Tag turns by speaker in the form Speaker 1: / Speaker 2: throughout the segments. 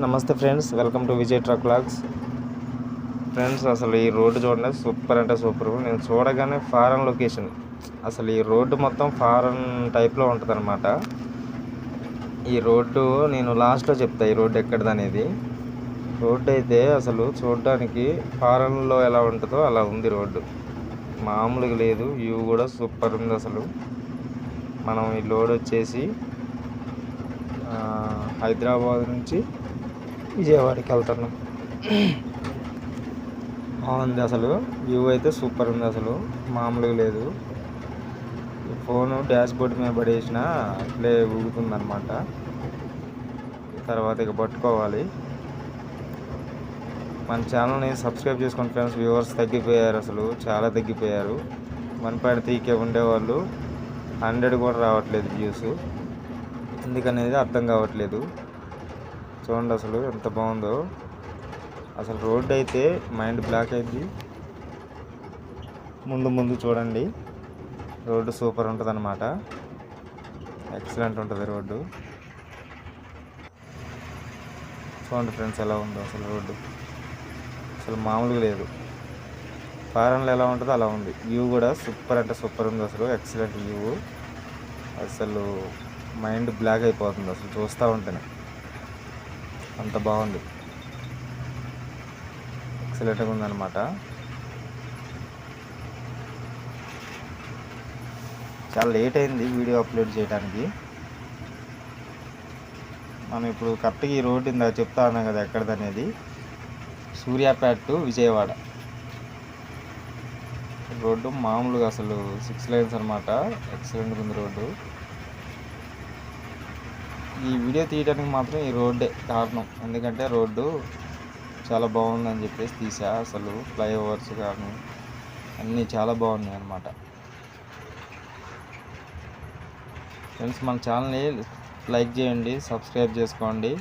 Speaker 1: నమస్తే friends, welcome to Vijay truck vlogs. Friends, అసలు ఈ రోడ్డు చూడండి, సూపర్ అంటే సూపర్. నేను చూడగానే ఫారెన్ లొకేషన్. అసలు ఈ రోడ్డు మొత్తం ఫారెన్ టైప్లో ఉంటుంది అనమాట. ఈ రోడ్డు నేను లాస్ట్లో చెప్తా ఈ రోడ్డు ఎక్కడిది అనేది. రోడ్డు అయితే అసలు చూడడానికి ఫారెన్లో ఎలా ఉంటుందో అలా ఉంది రోడ్డు. మామూలుగా లేదు, వ్యూ కూడా సూపర్ ఉంది అసలు. మనం ఈ లోడ్ వచ్చేసి హైదరాబాద్ నుంచి విజయవాడకి వెళ్తున్నాం. బాగుంది అసలు, వ్యూ అయితే సూపర్ ఉంది అసలు, మామూలుగా లేదు. ఈ ఫోను డాష్ బోర్డ్ మీద పడేసిన అట్లే ఊగుతుందన్నమాట. తర్వాత ఇక పట్టుకోవాలి. మన ఛానల్ని సబ్స్క్రైబ్ చేసుకోండి ఫ్రెండ్స్. వ్యూవర్స్ తగ్గిపోయారు, అసలు చాలా తగ్గిపోయారు. 1.3K ఉండేవాళ్ళు 100 కూడా రావట్లేదు వ్యూస్. ఎందుకనేది అర్థం కావట్లేదు. చూడండి అసలు ఎంత బాగుందో. అసలు రోడ్డు అయితే మైండ్ బ్లాక్ అయింది. ముందు చూడండి, రోడ్డు సూపర్ ఉంటుంది అన్నమాట. ఎక్సలెంట్ ఉంటుంది రోడ్డు. చూడండి ఫ్రెండ్స్ ఎలా ఉందో అసలు రోడ్డు. అసలు మామూలుగా లేదు. ఫారెన్లో ఎలా ఉంటుందో అలా ఉంది. వ్యూ కూడా సూపర్ అంటే సూపర్ ఉంది అసలు, ఎక్సలెంట్ వ్యూ. అసలు మైండ్ బ్లాక్ అయిపోతుంది అసలు చూస్తూ ఉంటేనే, అంత బాగుంది. ఎక్సలెంట్గా ఉందన్నమాట. చాలా లేట్ అయింది వీడియో అప్లోడ్ చేయడానికి. మనం ఇప్పుడు కరెక్ట్గా ఈ రోడ్డు ఇందా చెప్తా ఉన్నాం కదా ఎక్కడిదనేది. Suryapet to Vijayawada road. మామూలుగా అసలు 6 లైన్స్ అనమాట. ఎక్సలెంట్గా ఉంది రోడ్డు. ఈ వీడియో తీయడానికి మాత్రం ఈ రోడ్డే కారణం. ఎందుకంటే రోడ్డు చాలా బాగుందని చెప్పేసి తీసా. అసలు ఫ్లైఓవర్స్ కానీ అన్నీ చాలా బాగున్నాయి అన్నమాట. ఫ్రెండ్స్, మన ఛానల్ని లైక్ చేయండి, సబ్స్క్రైబ్ చేసుకోండి,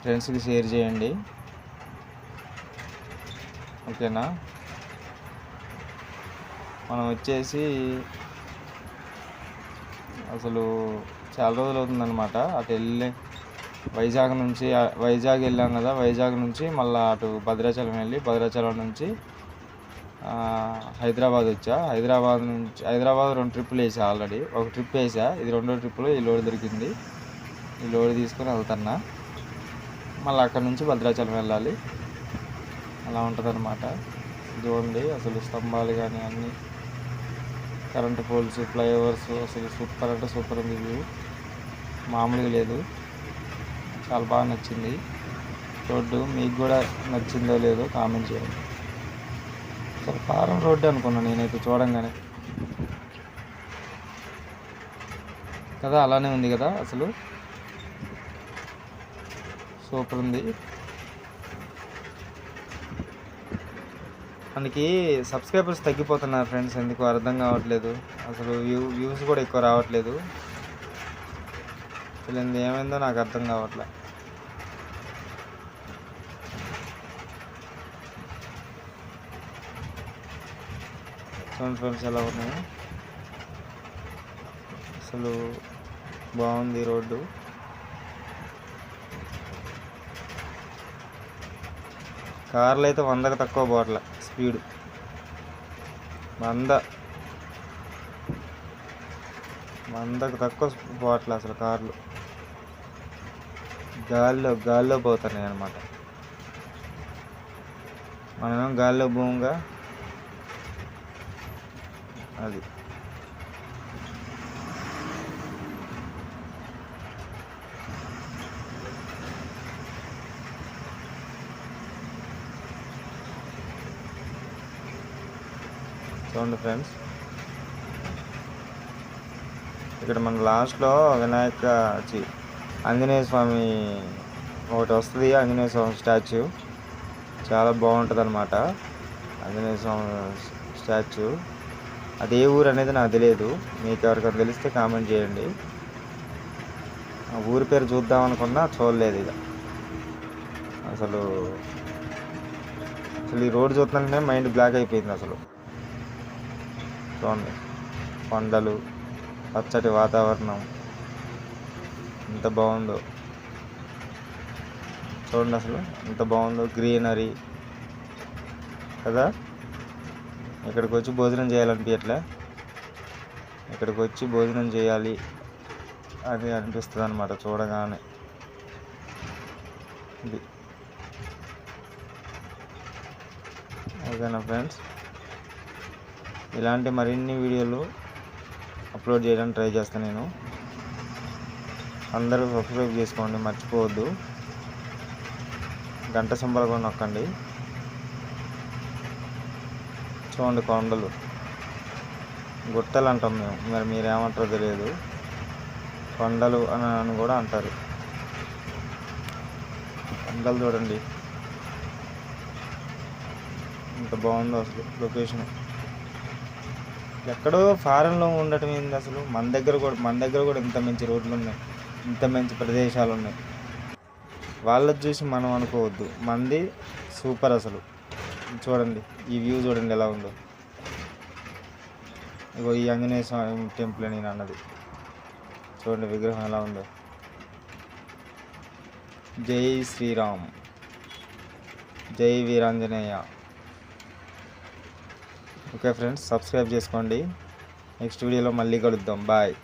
Speaker 1: ఫ్రెండ్స్కి షేర్ చేయండి, ఓకేనా. మనం వచ్చేసి అసలు చాలా రోజులు అవుతుందన్నమాట. అటు వెళ్ళి వైజాగ్ వెళ్ళాం కదా. వైజాగ్ నుంచి మళ్ళీ అటు భద్రాచలం వెళ్ళి భద్రాచలం నుంచి హైదరాబాద్ వచ్చా. హైదరాబాద్ 2 ట్రిప్పులు వేసా. ఆల్రెడీ ఒక ట్రిప్ వేసా, ఇది 2వ ట్రిప్పులో ఈ లోడ్ దొరికింది. ఈ లోడ్ తీసుకొని వెళ్తున్నా. మళ్ళీ అక్కడ నుంచి భద్రాచలం వెళ్ళాలి. అలా ఉంటుంది అన్నమాట. చూడండి అసలు స్తంభాలు కానీ అన్నీ, కరెంటు పోల్స్, ఫ్లైఓవర్స్, అసలు సూపర్ అంటే సూపర్ ఉంది వ్యూ, మామూలుగా లేదు. చాలా బాగా నచ్చింది రోడ్డు. మీకు కూడా నచ్చిందో లేదో కామెంట్ చేయండి. అసలు ఫారెన్ రోడ్డు అనుకున్నాను నేనైతే చూడంగానే కదా. అలానే ఉంది కదా, అసలు సూపర్ ఉంది. మనకి సబ్స్క్రైబర్స్ తగ్గిపోతున్నారు ఫ్రెండ్స్, ఎందుకు అర్థం కావట్లేదు. అసలు వ్యూస్ కూడా ఎక్కువ రావట్లేదు. అసలు ఏమైందో నాకు అర్థం కావట్లే. చూడండి ఫ్రెండ్స్ ఎలా ఉన్నాయి. అసలు బాగుంది రోడ్డు. కార్లు అయితే 100కి తక్కువ పోవట్లే స్పీడ్. 100కి తక్కువ పోవట్లే అసలు కార్లు. గాల్లో పోతున్నాయి అన్నమాట. మనమేమో గాల్లో భూమిగా అది. చూడండి ఫ్రెండ్స్, ఇక్కడ మన లాస్ట్లో ఆంజనేయ స్వామి ఒకటి వస్తుంది. ఆంజనేయ స్వామి స్టాచ్యూ చాలా బాగుంటుంది అన్నమాట. ఆంజనేయ స్వామి స్టాచ్యూ అది ఏ ఊరు అనేది నాకు తెలియదు. మీకు ఎవరికైనా తెలిస్తే కామెంట్ చేయండి. ఆ ఊరి పేరు చూద్దాం అనుకున్నా చూడలేదు. ఇక అసలు ఈ రోడ్డు చూస్తుంటే మైండ్ బ్లాక్ అయిపోయింది అసలు. చూడండి, కొండలు, పచ్చటి వాతావరణం ఎంత బాగుందో. చూడండి అసలు ఎంత బాగుందో, గ్రీనరీ కదా. ఇక్కడికి వచ్చి భోజనం చేయాలనిపించట్లే, ఇక్కడికి వచ్చి భోజనం చేయాలి అని అనిపిస్తుంది అనమాట చూడగానే. ఇది ఓకేనా ఫ్రెండ్స్, ఇలాంటి మరిన్ని వీడియోలు అప్లోడ్ చేయడానికి ట్రై చేస్తాను నేను. అందరూ సబ్స్క్రైబ్ చేసుకోండి, మర్చిపోవద్దు. గంట సింబల్ కూడా నొక్కండి. చూడండి కొండలు, గుట్టలు అంటాం మేము, మరి మీరేమంటారో తెలియదు. కొండలు అని కూడా అంటారు. కొండలు చూడండి ఎంత బాగుందో అసలు లొకేషన్. ఎక్కడో ఫారెన్లో ఉండటం ఏంది అసలు, మన దగ్గర కూడా ఇంత మంచి రోడ్లు ఉన్నాయి, ఇంత మంచి ప్రదేశాలు ఉన్నాయి. వాళ్ళది చూసి మనం అనుకోవద్దు, మనది సూపర్ అసలు. చూడండి ఈ వ్యూ చూడండి ఎలా ఉందో. ఇగో ఈ ఆంజనేయ స్వామి టెంపుల్ అని నేను అన్నది, చూడండి విగ్రహం ఎలా ఉందో. జై శ్రీరామ్, జై వీరాంజనేయ. ఓకే ఫ్రెండ్స్, సబ్స్క్రైబ్ చేసుకోండి. నెక్స్ట్ వీడియోలో మళ్ళీ కలుద్దాం. బాయ్.